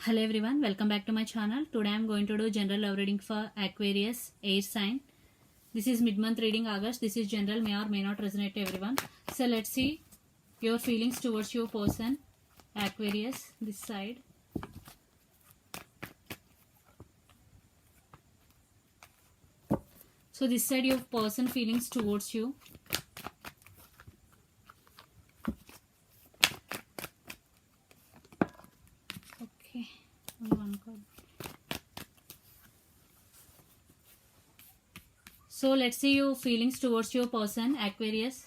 Hello everyone, welcome back to my channel. Today I am going to do general love reading for Aquarius air sign. This is mid-month reading August. This is general, may or may not resonate to everyone. So let's see your feelings towards your person Aquarius, this side. So this side your person feelings towards you. Okay, one card. So let's see your feelings towards your person Aquarius.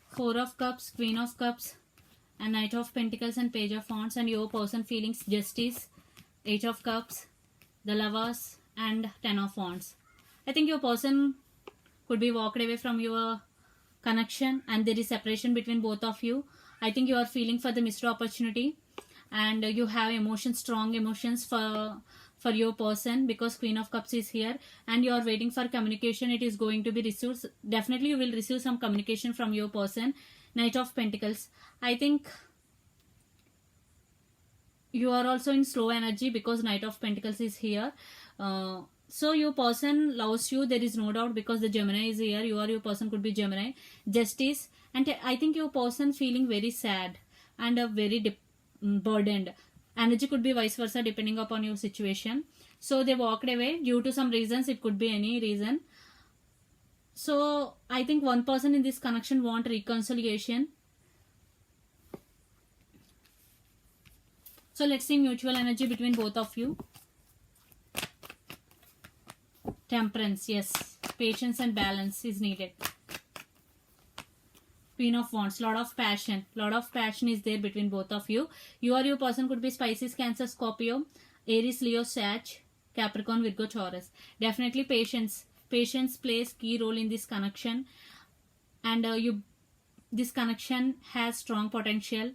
Four of Cups, Queen of Cups, and Knight of Pentacles and Page of Wands, and your person feelings Justice, Eight of Cups, the Lovers, and Ten of Wands. I think your person could be walked away from your connection and there is separation between both of you. I think you are feeling for the missed opportunity and you have emotions, strong emotions for your person, because Queen of Cups is here and you are waiting for communication. It is going to be received. Definitely you will receive some communication from your person. Knight of Pentacles. I think you are also in slow energy because Knight of Pentacles is here. So your person loves you, there is no doubt, because the Gemini is here. Your person could be Gemini. Justice. And I think your person feeling very sad and very burdened. Energy could be vice versa depending upon your situation. So they walked away due to some reasons. It could be any reason. So I think one person in this connection want reconciliation. So let's see mutual energy between both of you. Temperance, yes. Patience and balance is needed. Queen of Wands, lot of passion. Lot of passion is there between both of you. Your person could be Pisces, Cancer, Scorpio, Aries, Leo, Sag, Capricorn, Virgo, Taurus. Definitely patience. Patience plays key role in this connection. And this connection has strong potential.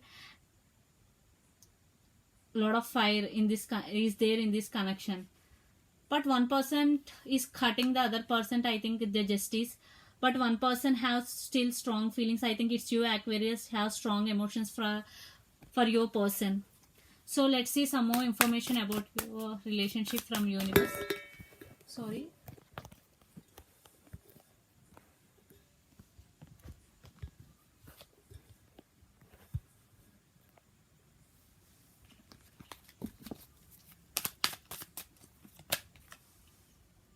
Lot of fire in this is there in this connection. But one person is cutting the other person, I think the Justice. But one person has still strong feelings. I think it's you, Aquarius, have strong emotions for your person. So let's see some more information about your relationship from universe. Sorry.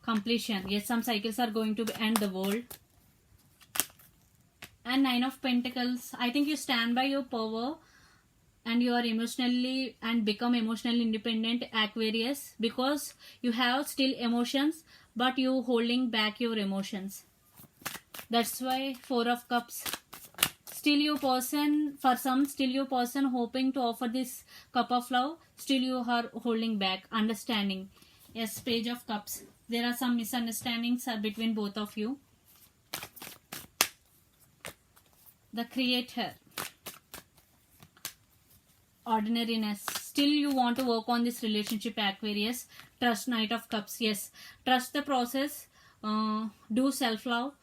Completion. Yes, some cycles are going to end the world. And Nine of Pentacles. I think you stand by your power and you are emotionally and become emotionally independent, Aquarius, because you have still emotions but you holding back your emotions. That's why Four of Cups. Still your person, for some, still your person hoping to offer this cup of love, still you are holding back. Understanding. Yes, Page of Cups. There are some misunderstandings between both of you. The Creator. Ordinariness. Still you want to work on this relationship, Aquarius. Trust, Knight of Cups. Yes, trust the process. Do self-love.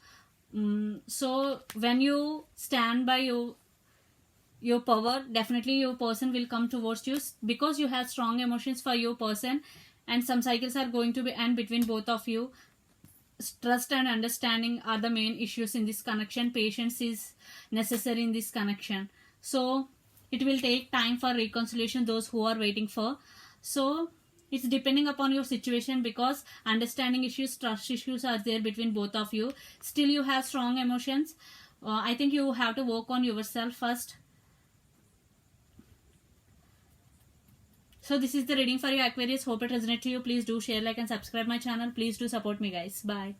So when you stand by your power, definitely your person will come towards you, because you have strong emotions for your person. And some cycles are going to be end between both of you. Trust and understanding are the main issues in this connection. Patience is necessary in this connection. So it will take time for reconciliation, those who are waiting for. So it's depending upon your situation, because understanding issues, trust issues are there between both of you. Still you have strong emotions. I think you have to work on yourself first. So this is the reading for you, Aquarius. Hope it resonates to you. Please do share, like, and subscribe my channel. Please do support me, guys. Bye.